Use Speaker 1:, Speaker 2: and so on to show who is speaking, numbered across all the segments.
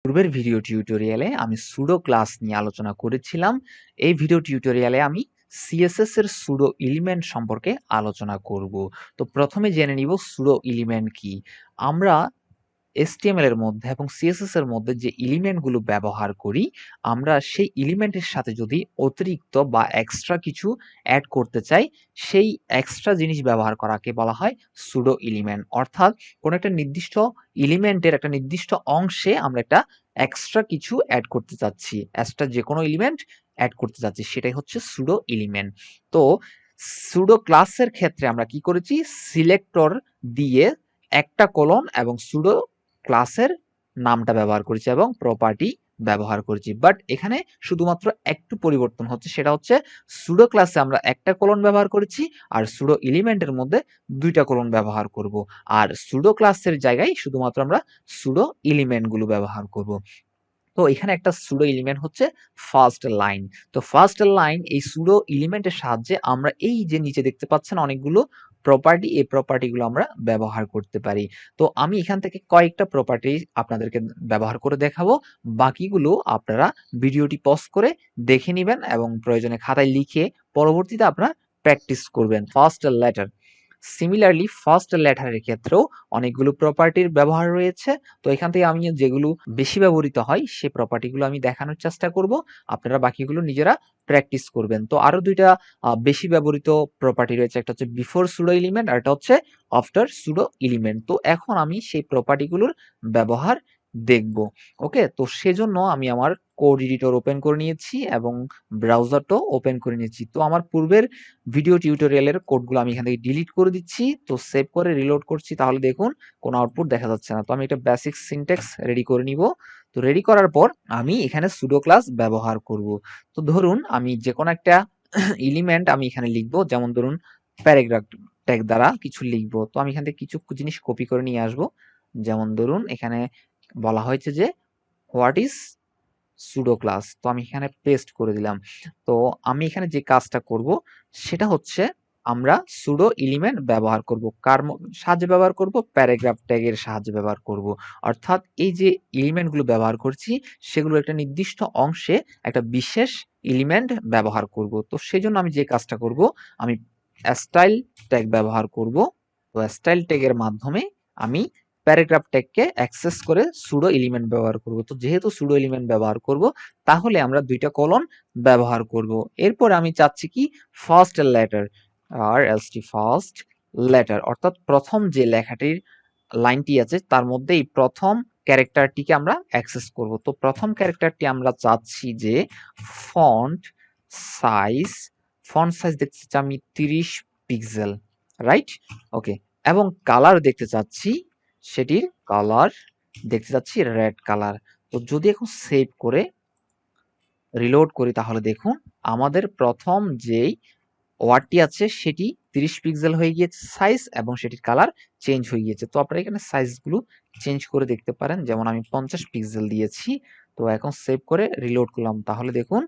Speaker 1: পূর্বের ভিডিও টিউটোরিয়ালে আমি সুডো ক্লাস নিয়ে আলোচনা করেছিলাম। এই ভিডিও টিউটোরিয়ালে আমি সিএসএস এর সুডো এলিমেন্ট সম্পর্কে আলোচনা করব। তো প্রথমে জেনে নিব সুডো এলিমেন্ট কি। আমরা HTML এর মধ্যে এবং CSS এর মধ্যে যে এলিমেন্টগুলো ব্যবহার করি, আমরা সেই এলিমেন্টের সাথে যদি অতিরিক্ত বা এক্সট্রা কিছু অ্যাড করতে চাই, সেই এক্সট্রা জিনিস ব্যবহার করাকে বলা হয় সুডো এলিমেন্ট। অর্থাৎ কোনো একটা নির্দিষ্ট এলিমেন্টের একটা নির্দিষ্ট অংশে আমরা একটা এক্সট্রা কিছু অ্যাড করতে চাচ্ছি, এক্সট্রা যে কোনো এলিমেন্ট অ্যাড করতে চাচ্ছি, সেটাই হচ্ছে সুডো এলিমেন্ট। তো সুডো ক্লাসের ক্ষেত্রে আমরা কি করেছি, সিলেক্টর দিয়ে একটা কলন এবং সুডো ক্লাসের নামটা ব্যবহার করেছি এবং প্রপার্টি ব্যবহার করেছি। বাট এখানে শুধুমাত্র একটু পরিবর্তন হচ্ছে, সেটা হচ্ছে সুডো ক্লাসে আমরা একটা কলন ব্যবহার করেছি আর সুডো এলিমেন্টের মধ্যে দুইটা কলন ব্যবহার করব। আর সুডো ক্লাসের জায়গায় শুধুমাত্র আমরা সুডো এলিমেন্টগুলো ব্যবহার করব। তো এখানে একটা সুডো এলিমেন্ট হচ্ছে ফার্স্ট লাইন। তো ফার্স্ট লাইন এই সুডো এলিমেন্টের সাহায্যে আমরা এই যে নিচে দেখতে পাচ্ছেন অনেকগুলো প্রপার্টি, এই প্রপার্টিগুলো আমরা ব্যবহার করতে পারি। তো আমি এখান থেকে কয়েকটা প্রপার্টি আপনাদেরকে ব্যবহার করে দেখাবো, বাকিগুলো আপনারা ভিডিওটি পজ করে দেখে নেবেন এবং প্রয়োজনে খাতায় লিখে পরবর্তীতে আপনারা প্র্যাকটিস করবেন। ফার্স্ট লেটার, সিমিলারলি ফার্স্ট লেটারের ক্ষেত্রেও অনেকগুলো প্রপার্টির ব্যবহার রয়েছে। তো এখান থেকে আমি যেগুলো বেশি ব্যবহৃত হয় সেই প্রপার্টিগুলো আমি দেখানোর চেষ্টা করব, আপনারা বাকিগুলো নিজেরা প্র্যাকটিস করবেন। তো আরো দুইটা বেশি ব্যবহৃত প্রপার্টি রয়েছে, একটা হচ্ছে বিফোর সুডো এলিমেন্ট আর একটা হচ্ছে আফটার সুডো এলিমেন্ট। তো এখন আমি সেই প্রপার্টিগুলোর ব্যবহার দেখব। ওকে, তো সেজন্য আমি আমার কোড এডিটর ওপেন করে নিয়েছি এবং ব্রাউজারটাও ওপেন করে নিয়েছি। তো আমার পূর্বের ভিডিও টিউটোরিয়ালের কোডগুলো আমি এখান থেকে ডিলিট করে দিচ্ছি। তো সেভ করে রিলোড করছি, তাহলে দেখুন কোনো আউটপুট দেখা যাচ্ছে না। তো আমি এটা বেসিক সিনট্যাক্স রেডি করে নিব। তো রেডি করার পর আমি এখানে সুডো ক্লাস ব্যবহার করব। তো ধরুন আমি যে কোনো একটা এলিমেন্ট আমি এখানে লিখব, যেমন ধরুন প্যারাগ্রাফ ট্যাগ দ্বারা কিছু লিখব। তো আমি এখান থেকে কিছু জিনিস কপি করে নিয়ে আসব। যেমন ধরুন এখানে বলা হয়েছে যে হোয়াট ইজ সুডো ক্লাস, তো আমি এখানে পেস্ট করে দিলাম। তো আমি এখানে যে কাজটা করব সেটা হচ্ছে আমরা সুডো এলিমেন্ট ব্যবহার করব। কার সাহায্যে ব্যবহার করব? প্যারাগ্রাফ ট্যাগের সাহায্যে ব্যবহার করব। অর্থাৎ এই যে এলিমেন্টগুলো ব্যবহার করছি সেগুলো একটা নির্দিষ্ট অংশে একটা বিশেষ এলিমেন্ট ব্যবহার করব। তো সেই জন্য আমি যে কাজটা করব, আমি স্টাইল ট্যাগ ব্যবহার করব। তো স্টাইল ট্যাগের মাধ্যমে আমি প্যারাগ্রাফ ট্যাগকে অ্যাক্সেস করে সুডো এলিমেন্ট ব্যবহার করব। তো যেহেতু সুডো এলিমেন্ট ব্যবহার করব, তাহলে আমরা দুইটা কলন ব্যবহার করব। এরপর আমি চাচ্ছি কি, ফার্স্ট লেটার আর এলটি ফার্স্ট লেটার, অর্থাৎ প্রথম যে লেখাটির লাইনটি আছে তার মধ্যে এই প্রথম ক্যারেক্টারটিকে আমরা অ্যাক্সেস করব। তো প্রথম ক্যারেক্টারটি আমরা চাচ্ছি যে ফন্ট সাইজ, ফন্ট সাইজ দেখতে চাচ্ছি আমি 30 পিক্সেল, রাইট? ওকে, এবং কালার দেখতে চাচ্ছি, সেটির কালার দেখতে চাচ্ছি রেড কালার। তো যদি এখন সেভ করে রিলোড করি, তাহলে দেখুন আমাদের প্রথম যেই ওয়ার্ডটি আছে সেটি 30 পিক্সেল হয়ে গিয়েছে সাইজ, এবং সেটির কালার চেঞ্জ হয়ে গিয়েছে। তো আপনারা এখানে সাইজগুলো চেঞ্জ করে দেখতে পারেন, যেমন আমি 50 পিক্সেল দিয়েছি। তো এখন সেভ করে রিলোড করলাম, তাহলে দেখুন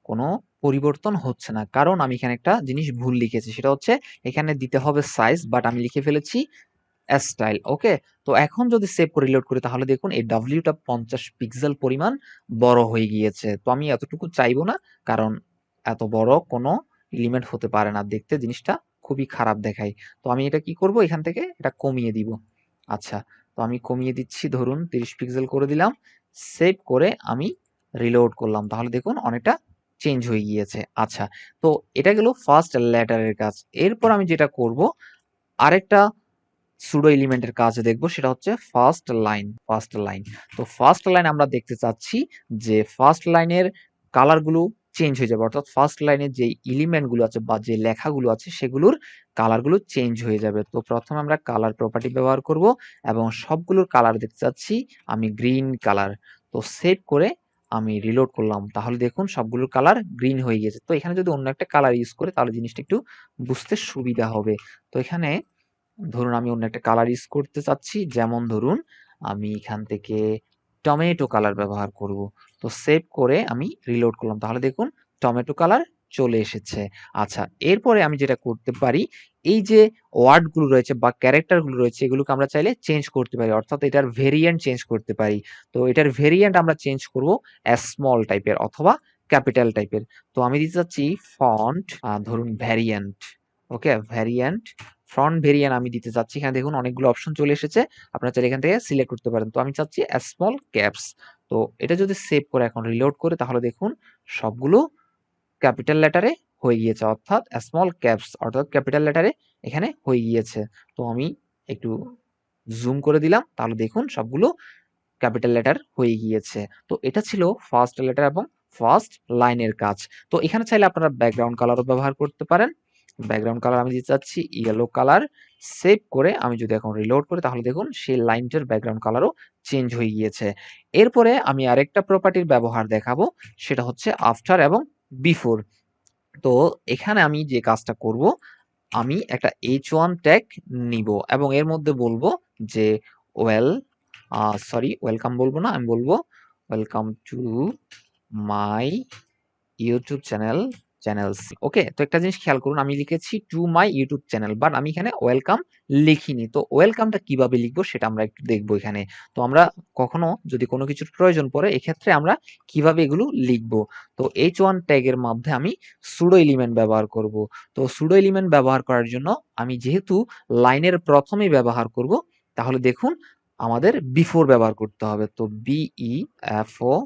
Speaker 1: কোনো পরিবর্তন হচ্ছে না, কারণ আমি এখানে একটা জিনিস ভুল লিখেছি। সেটা হচ্ছে এখানে দিতে হবে সাইজ, বাট আমি লিখে ফেলেছি স্টাইল। ওকে, তো এখন যদি সেভ করে রিলোড করি, তাহলে দেখুন এই ডাব্লিউটা 50 পিক্সেল পরিমাণ বড় হয়ে গিয়েছে। তো আমি এতটুকু চাইবো না, কারণ এত বড় কোনো এলিমেন্ট হতে পারে না, দেখতে জিনিসটা খুবই খারাপ দেখায়। তো আমি এটা কি করব, এখান থেকে এটা কমিয়ে দিব। আচ্ছা, তো আমি কমিয়ে দিচ্ছি, ধরুন 30 পিক্সেল করে দিলাম। সেভ করে আমি রিলোড করলাম, তাহলে দেখুন অনেকটা চেঞ্জ হয়ে গিয়েছে। আচ্ছা, তো এটা গেল ফার্স্ট লেটারের কাজ। এরপর আমি যেটা করব, আরেকটা সুডো এলিমেন্টের কাজ দেখব, সেটা হচ্ছে ফার্স্ট লাইন। ফার্স্ট লাইন, তো ফার্স্ট লাইন আমরা দেখতে চাচ্ছি যে ফার্স্ট লাইনের কালারগুলো চেঞ্জ হয়ে যাবে, অর্থাৎ ফার্স্ট লাইনের যে এলিমেন্টগুলো আছে বা যে লেখাগুলো আছে সেগুলোর কালারগুলো চেঞ্জ হয়ে যাবে। তো প্রথমে আমরা কালার প্রপার্টি ব্যবহার করব এবং সবগুলোর কালার দেখতে চাচ্ছি আমি গ্রিন কালার। তো সেভ করে আমি রিলোড করলাম, তাহলে দেখুন সবগুলোর কালার গ্রিন হয়ে গেছে। তো এখানে যদি অন্য একটা কালার ইউজ করে, তাহলে জিনিসটা একটু বুঝতে সুবিধা হবে। তো এখানে ধরুন আমি অন্য একটা কালার ইউজ করতে চাচ্ছি, যেমন ধরুন আমি এখান থেকে টমেটো কালার ব্যবহার করব। তো সেভ করে আমি রিলোড করলাম, তাহলে দেখুন টমেটো কালার চলে এসেছে। আচ্ছা, এরপরে আমি যেটা করতে পারি, এই যে ওয়ার্ডগুলো রয়েছে বা ক্যারেক্টারগুলো রয়েছে এগুলোকে আমরা চাইলে চেঞ্জ করতে পারি, অর্থাৎ এটার ভেরিয়েন্ট চেঞ্জ করতে পারি। তো এটার ভেরিয়েন্ট আমরা চেঞ্জ করব স্মল টাইপের অথবা ক্যাপিটাল টাইপের। তো আমি দিতে চাচ্ছি ফন্ট, ধরুন ভ্যারিয়েন্ট। ওকে, ভ্যারিয়েন্ট, ফন্ট ভেরিয়েন্ট আমি দিতে চাচ্ছি। এখানে দেখুন অনেকগুলো অপশন চলে এসেছে, আপনারা চাইলে এখান থেকে সিলেক্ট করতে পারেন। তো আমি চাচ্ছি স্মল ক্যাপস। তো এটা যদি সেভ করে এখন রিলোড করে তাহলে দেখুন সবগুলো ক্যাপিটাল লেটারে হয়ে গিয়েছে, অর্থাৎ স্মল ক্যাপস অর্থাৎ ক্যাপিটাল লেটারে এখানে হয়ে গিয়েছে। তো আমি একটু জুম করে দিলাম, তাহলে দেখুন সবগুলো ক্যাপিটাল লেটার হয়ে গিয়েছে। তো এটা ছিল ফার্স্ট লেটার এবং ফার্স্ট লাইনের কাজ। তো এখানে চাইলে আপনারা ব্যাকগ্রাউন্ড কালারও ব্যবহার করতে পারেন। ব্যাকগ্রাউন্ড কালার আমি দিতে চাচ্ছি ইয়েলো কালার। সেভ করে আমি যদি এখন রিলোড করি তাহলে দেখুন সেই লাইনটার ব্যাকগ্রাউন্ড কালারও চেঞ্জ হয়ে গিয়েছে। এরপরে আমি আরেকটা প্রপার্টির ব্যবহার দেখাবো, সেটা হচ্ছে আফটার এবং বিফোর। তো এখানে আমি যে কাজটা করব, আমি একটা H1 ট্যাগ নিব এবং এর মধ্যে বলবো যে ওয়েল ওয়েলকাম বলবো না, আমি বলবো welcome to my YouTube channels. Okay, তো একটা জিনিস খেয়াল করুন, আমি লিখেছি to my YouTube channel, but আমি এখানে ওয়েলকাম লিখিনি। তো ওয়েলকামটা কিভাবে লিখবো সেটা আমরা একটু দেখবো এখানে। তো আমরা কখনো যদি কোনো কিছুর প্রয়োজন পড়ে এক্ষেত্রে আমরা কিভাবে এগুলো লিখবো। তো H1 ট্যাগের মধ্যে আমি সুডো এলিমেন্ট ব্যবহার করব। তো সুডো এলিমেন্ট ব্যবহার করার জন্য আমি যেহেতু লাইনের প্রথমেই ব্যবহার করব, তাহলে দেখুন আমাদের বিফোর ব্যবহার করতে হবে। তো BEFORE।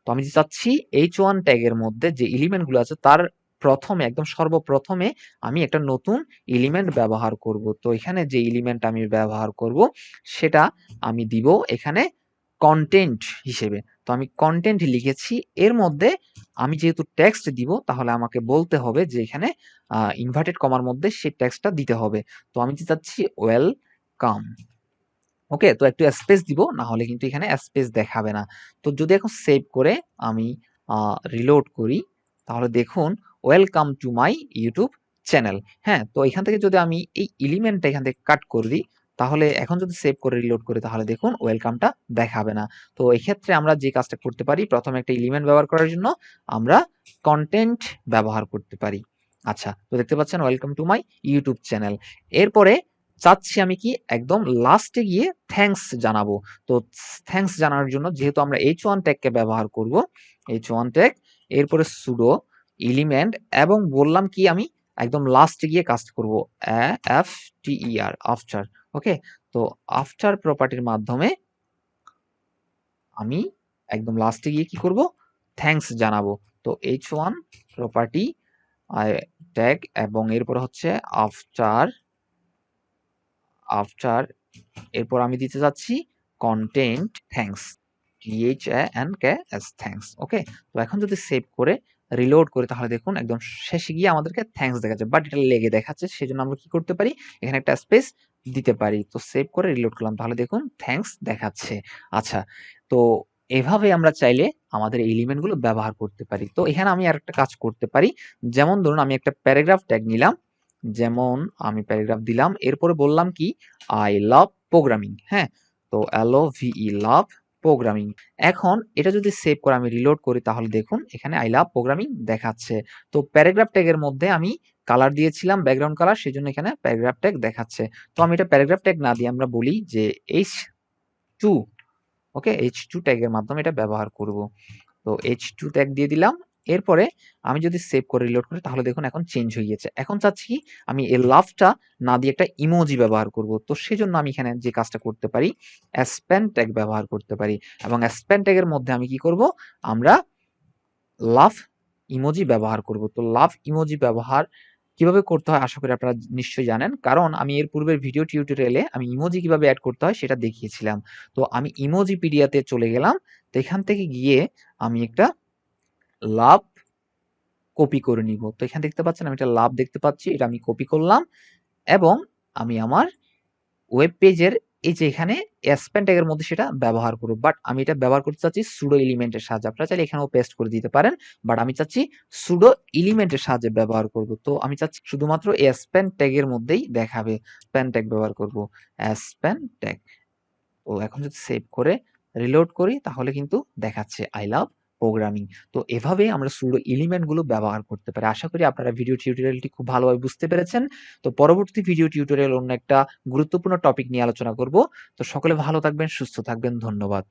Speaker 1: তো আমি যে চাচ্ছি H1 ট্যাগের মধ্যে যে এলিমেন্ট গুলো আছে তার প্রথমে একদম সর্বপ্রথমে আমি একটা নতুন এলিমেন্ট ব্যবহার করব। তো এখানে যে এলিমেন্ট আমি ব্যবহার করব সেটা আমি দিব এখানে কন্টেন্ট হিসেবে। তো আমি কন্টেন্ট লিখেছি, এর মধ্যে আমি যেহেতু টেক্সট দিব তাহলে আমাকে বলতে হবে যে এখানে ইনভার্টেড কমার মধ্যে সেই টেক্সটটা দিতে হবে। তো আমি যে চাচ্ছি ওয়েলকাম। ওকে, তো একটু স্পেস দিব, না হলে কিন্তু এখানে স্পেস দেখাবে না। তো যদি এখন সেভ করে আমি রিলোড করি তাহলে দেখুন welcome to my YouTube channel. হ্যাঁ, তো এখান থেকে যদি আমি এই এলিমেন্টটা এখান থেকে কাট করে দিই তাহলে এখন যদি সেভ করে রিলোড করি তাহলে দেখুন ওয়েলকামটা দেখাবে না। তো এই ক্ষেত্রে আমরা যে কাজটা করতে পারি, প্রথমে একটা এলিমেন্ট ব্যবহার করার জন্য আমরা কন্টেন্ট ব্যবহার করতে পারি। আচ্ছা, তো দেখতে পাচ্ছেন welcome to my YouTube channel. এরপরে চাচ্ছি আমি কি একদম লাস্টে গিয়ে থ্যাঙ্কস জানাবো। তো থ্যাঙ্কস জানানোর জন্য যেহেতু আমরা H1 ট্যাগকে ব্যবহার করব, H1 ট্যাগ, এরপরে সুডো এলিমেন্ট এবং বললাম কি আমি একদম লাস্টে গিয়ে কাজটা করব AFTER আফটার। ওকে, তো আফটার প্রপার্টির মাধ্যমে আমি একদম লাস্টে গিয়ে কি করব, থ্যাঙ্কস জানাবো। তো H1 প্রপার্টি ট্যাগ এবং এরপর হচ্ছে আফটার আফটার এরপর আমি দিতে যাচ্ছি কন্টেন্ট থ্যাঙ্কস, THANKS থ্যাঙ্কস। ওকে, তো এখন যদি সেভ করে রিলোড করি তাহলে দেখুন একদম শেষে গিয়ে আমাদেরকে থ্যাঙ্কস দেখাচ্ছে, বাট এটা লেগে দেখাচ্ছে, সেজন্য আমরা কি করতে পারি, এখানে একটা স্পেস দিতে পারি। তো সেভ করে রিলোড করলাম তাহলে দেখুন থ্যাঙ্কস দেখাচ্ছে। আচ্ছা, তো এভাবে আমরা চাইলে আমাদের এলিমেন্ট গুলো ব্যবহার করতে পারি। তো এখানে আমি আরেকটা কাজ করতে পারি, যেমন ধরুন আমি একটা প্যারাগ্রাফ ট্যাগ নিলাম, যেমন আমি প্যারাগ্রাফ দিলাম, এরপরে বললাম কি আই লাভ প্রোগ্রামিং। হ্যাঁ, তো LOVE লাভ প্রোগ্রামিং। এখন এটা যদি সেভ করে আমি রিলোড করি তাহলে দেখুন এখানে আই লাভ প্রোগ্রামিং দেখাচ্ছে। তো প্যারাগ্রাফ ট্যাগের মধ্যে আমি কালার দিয়েছিলাম ব্যাকগ্রাউন্ড কালার, সেজন্য এখানে প্যারাগ্রাফ ট্যাগ দেখাচ্ছে। তো আমি এটা প্যারাগ্রাফ ট্যাগ না দিয়ে আমরা বলি যে H2। ওকে, H2 ট্যাগের মাধ্যমে এটা ব্যবহার করব। তো H2 ট্যাগ দিয়ে দিলাম। এরপরে আমি যদি সেভ করে রিলোড করি তাহলে দেখুন এখন চেঞ্জ হয়ে গেছে। এখন চাচ্ছি কি আমি এই লাভটা না দিয়ে একটা ইমোজি ব্যবহার করব। তো সেজন্য আমি এখানে যে কাজটা করতে পারি, স্প্যান ট্যাগ ব্যবহার করতে পারি এবং স্প্যান ট্যাগের মধ্যে আমি কি করব, আমরা লাভ ইমোজি ব্যবহার করব। তো লাভ ইমোজি ব্যবহার কিভাবে করতে হয় আশা করি আপনারা নিশ্চয়ই জানেন, কারণ আমি এর পূর্বের ভিডিও টিউটোরিয়ালে আমি ইমোজি কিভাবে অ্যাড করতে হয় সেটা দেখিয়েছিলাম। তো আমি ইমোজিপিডিয়াতে চলে গেলাম, তো এখান থেকে গিয়ে আমি একটা লাভ কপি করে নিব। তো এখানে দেখতে পাচ্ছেন আমি একটা লাভ দেখতে পাচ্ছি, এটা আমি কপি করলাম এবং আমি আমার ওয়েব পেজের এই যে এখানে স্প্যান ট্যাগের মধ্যে সেটা ব্যবহার করব, বাট আমি এটা ব্যবহার করতে চাচ্ছি সুডো এলিমেন্টের সাহায্যে। আপনারা চাইলে এখানেও পেস্ট করে দিতে পারেন, বাট আমি চাচ্ছি সুডো এলিমেন্টের সাহায্যে ব্যবহার করব। তো আমি চাচ্ছি শুধুমাত্র স্প্যান ট্যাগের মধ্যেই দেখাবে, স্প্যান ট্যাগ ব্যবহার করব, স্প্যান ট্যাগ। তো এখন যদি সেভ করে রিলোড করি তাহলে কিন্তু দেখাচ্ছে আই লাভ প্রোগ্রামিং। তো এভাবে আমরা সুডো এলিমেন্ট গুলো ব্যবহার করতে পারি। আশা করি আপনারা ভিডিও টিউটোরিয়ালটি খুব ভালোভাবে বুঝতে পেরেছেন। তো পরবর্তী ভিডিও টিউটোরিয়াল অন্য একটা গুরুত্বপূর্ণ টপিক নিয়ে আলোচনা করব। তো সকলে ভালো থাকবেন, সুস্থ থাকবেন। ধন্যবাদ।